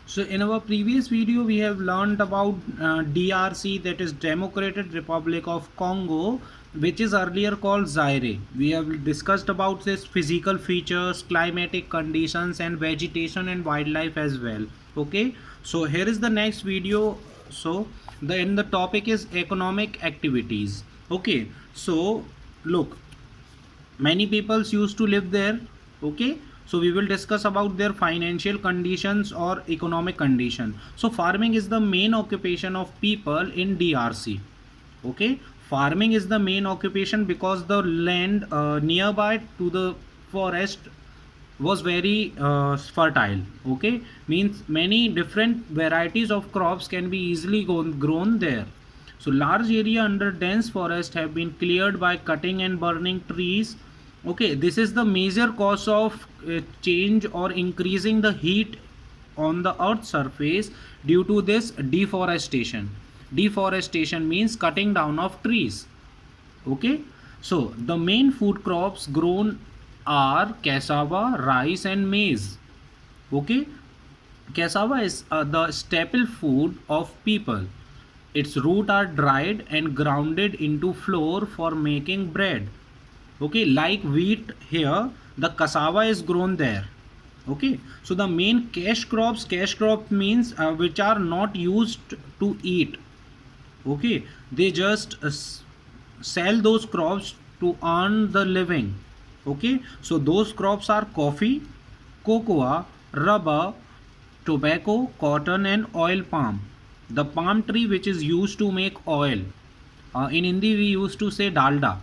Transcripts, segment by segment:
So in our previous video we have learned about DRC, that is Democratic Republic of Congo, which is earlier called Zaire. We have discussed about its physical features, climatic conditions and vegetation and wildlife as well. Okay, so here is the next video. So the topic is economic activities. Okay, so look, many peoples used to live there. Okay, so we will discuss about their financial conditions or economic condition. So farming is the main occupation of people in DRC. Okay, farming is the main occupation because the land nearby to the forest was very fertile. Okay, means many different varieties of crops can be easily grown there. So large area under dense forest have been cleared by cutting and burning trees. Okay, this is the major cause of change or increasing the heat on the earth's surface due to this deforestation. Deforestation means cutting down of trees. Okay, so the main food crops grown are cassava, rice and maize. Okay, cassava is the staple food of people. Its root are dried and grounded into flour for making bread. Okay, like wheat here, the cassava is grown there. Okay, so the main cash crop means which are not used to eat. Okay, they just sell those crops to earn the living. Okay, so those crops are coffee, cocoa, rubber, tobacco, cotton and oil palm. The palm tree which is used to make oil. In Hindi we used to say dalda.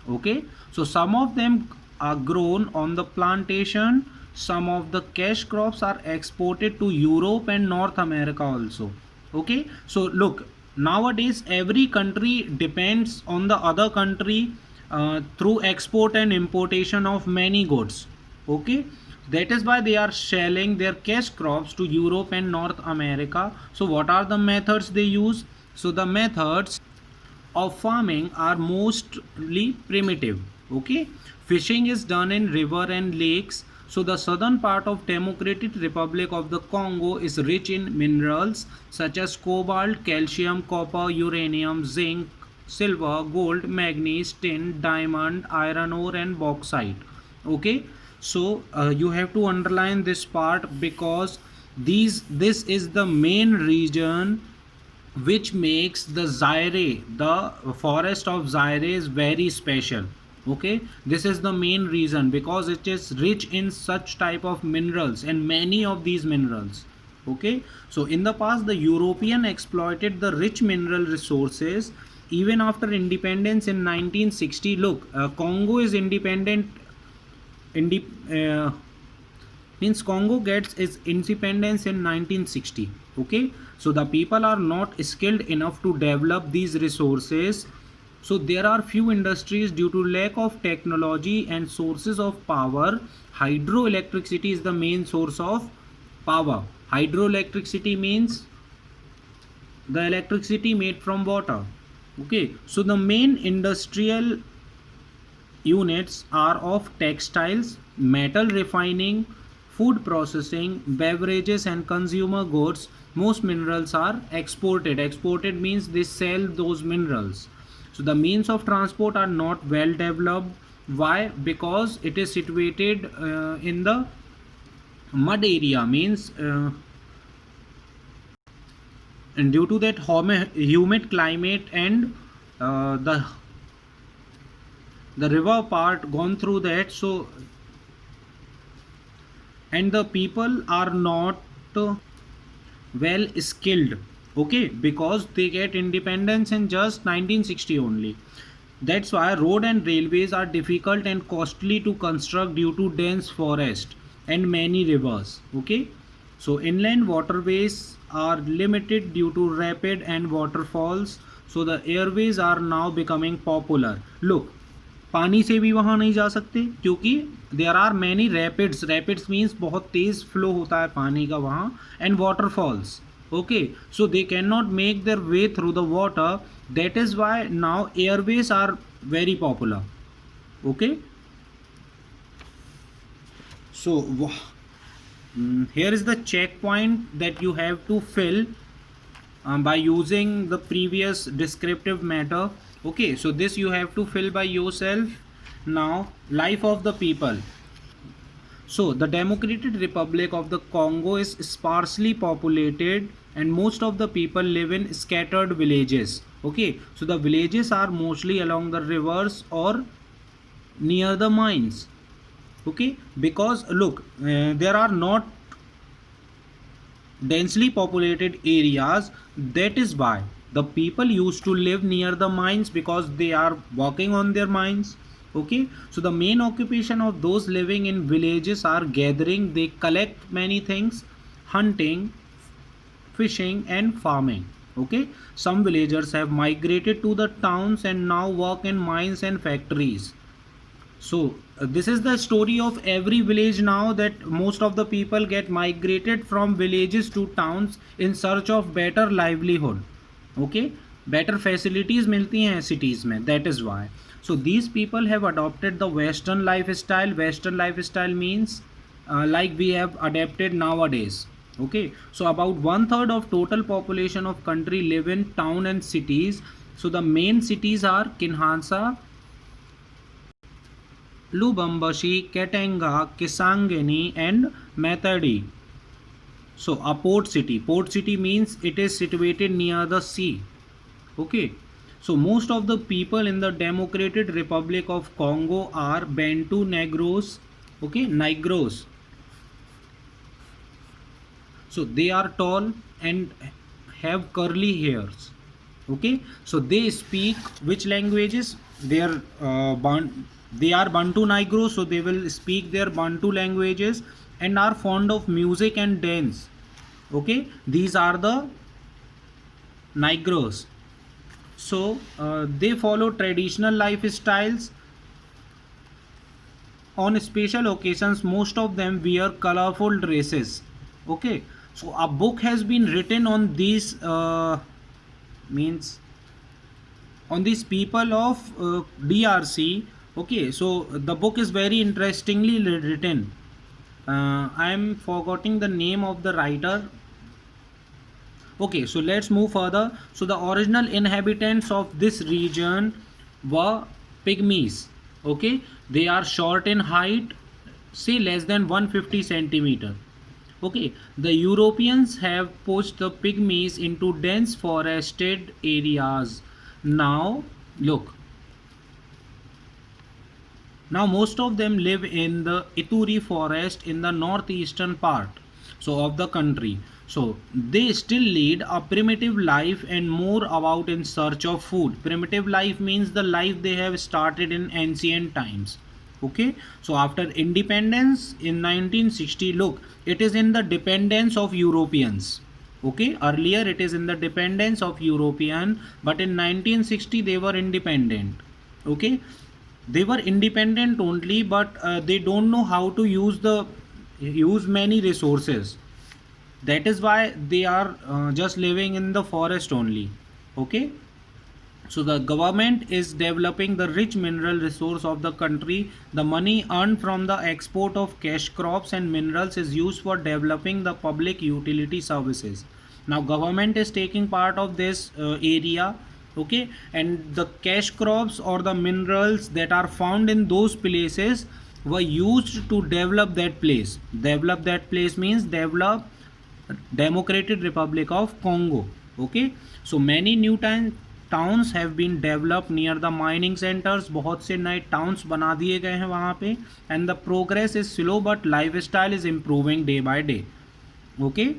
Okay, so some of them are grown on the plantation. Some of the cash crops are exported to Europe and North America also. Okay, so look, nowadays every country depends on the other country through export and importation of many goods. Okay, that is why they are selling their cash crops to Europe and North America. So what are the methods they use? So the methods of farming are mostly primitive. Okay, fishing is done in river and lakes. So the southern part of Democratic Republic of the Congo is rich in minerals such as cobalt, calcium, copper, uranium, zinc, silver, gold, manganese, tin, diamond, iron ore and bauxite. Okay, so you have to underline this part because this is the main region which makes the Zaire, the forest of Zaire, is very special. Okay, this is the main reason because it is rich in such type of minerals and many of these minerals. Okay, so in the past the European exploited the rich mineral resources even after independence in 1960. Look, Congo is independent. Means Congo gets its independence in 1960. Okay, so the people are not skilled enough to develop these resources. So there are few industries due to lack of technology and sources of power. Hydroelectricity is the main source of power. Hydroelectricity means the electricity made from water. Okay, so the main industrial units are of textiles, metal refining, food processing, beverages and consumer goods. Most minerals are exported. Exported means they sell those minerals. So the means of transport are not well developed. Why? Because it is situated in the mud area, means and due to that humid climate and the river part gone through that. So and the people are not well skilled. Okay, because they get independence in just 1960 only. That's why road and railways are difficult and costly to construct due to dense forest and many rivers. Okay, so inland waterways are limited due to rapid and waterfalls. So the airways are now becoming popular. Look, पानी से भी वहाँ नहीं जा सकते क्योंकि there are many rapids. Rapids means बहुत तेज फ्लो होता है पानी का वहाँ. And waterfalls. Okay, so they cannot make their way through the water. That is why now airways are very popular. Okay, so Here is the checkpoint that you have to fill by using the previous descriptive matter. Okay, so this you have to fill by yourself. Now, life of the people. So the Democratic Republic of the Congo is sparsely populated and most of the people live in scattered villages. Okay, so the villages are mostly along the rivers or near the mines. Okay, because look, there are not densely populated areas. That is why the people used to live near the mines, because they are working on their mines. Okay, so the main occupation of those living in villages are gathering. They collect many things: hunting, fishing and farming. Okay, some villagers have migrated to the towns and now work in mines and factories. So this is the story of every village now, that most of the people get migrated from villages to towns in search of better livelihood. Okay, better facilities मिलती हैं cities में. That is why. So these people have adopted the Western lifestyle. Western lifestyle means like we have adapted nowadays. Okay, so about 1/3 of total population of country live in town and cities. So the main cities are Kinshasa, Lubumbashi, Katanga, Kisangani and Matadi. So a port city. Port city means it is situated near the sea. Okay. So most of the people in the Democratic Republic of Congo are Bantu Negros. Okay, Negros. So they are tall and have curly hairs. Okay, so they speak which languages? They are Bantu Negro, so they will speak their Bantu languages and are fond of music and dance. Okay, these are the Negros. So they follow traditional lifestyles. On special occasions, most of them wear colorful dresses. Okay, so a book has been written on these means on these people of DRC. Okay, so the book is very interestingly written. I am forgetting the name of the writer. Okay, so let's move further. So the original inhabitants of this region were pygmies. Okay, they are short in height, say less than 150 centimeter. Okay, the Europeans have pushed the pygmies into dense forested areas. Now look, now most of them live in the Ituri forest in the northeastern part so of the country. So they still lead a primitive life and more about in search of food. Primitive life means the life they have started in ancient times. Okay, so after independence in 1960, look, it is in the dependence of Europeans. Okay, earlier it is in the dependence of European, but in 1960 they were independent. Okay, they were independent only, but they don't know how to use many resources. That is why they are just living in the forest only. Okay, so the government is developing the rich mineral resource of the country. The money earned from the export of cash crops and minerals is used for developing the public utility services. Now government is taking part of this area. Okay, and the cash crops or the minerals that are found in those places were used to develop that place. Develop that place means develop Democratic Republic of Congo. Okay, so many new towns have been developed near the mining centers. बहुत से नए towns बना दिए गए हैं वहाँ पे. And the progress is slow but lifestyle is improving day by day. Okay,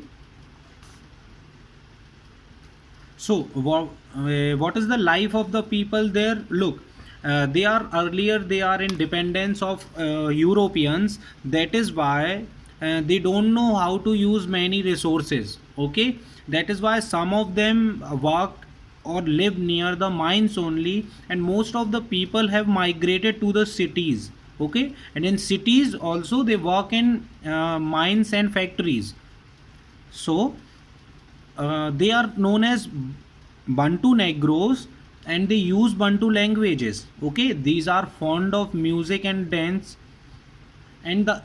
so what is the life of the people there? Look, they are in dependence of Europeans. That is why they don't know how to use many resources. Okay, that is why some of them work or live near the mines only, and most of the people have migrated to the cities. Okay, and in cities also they work in mines and factories. So they are known as Bantu Negros and they use Bantu languages. Okay, these are fond of music and dance, and the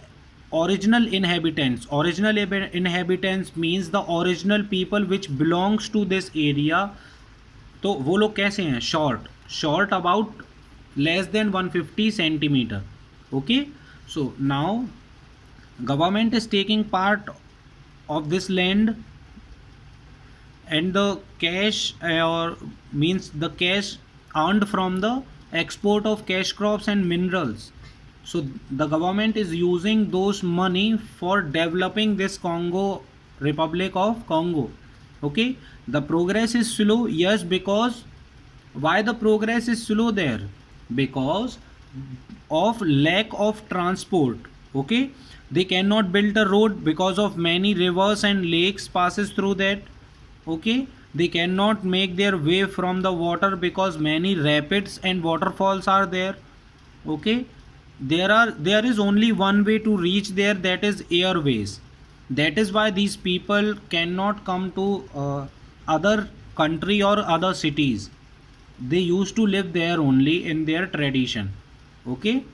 original inhabitants. Inhabitants means the original people which belongs to this area. तो वो लोग कैसे हैं? Short about less than 150 centimetre. Okay, so now government is taking part of this land, and the cash or means the cash earned from the export of cash crops and minerals. So the government is using those money for developing this Republic of Congo. Okay, the progress is slow, yes, because why the progress is slow there? Because of lack of transport. Okay, they cannot build a road because of many rivers and lakes passes through that. Okay, they cannot make their way from the water because many rapids and waterfalls are there. Okay, there is only one way to reach there, that is airways. That is why these people cannot come to other country or other cities. They used to live there only in their tradition. Okay,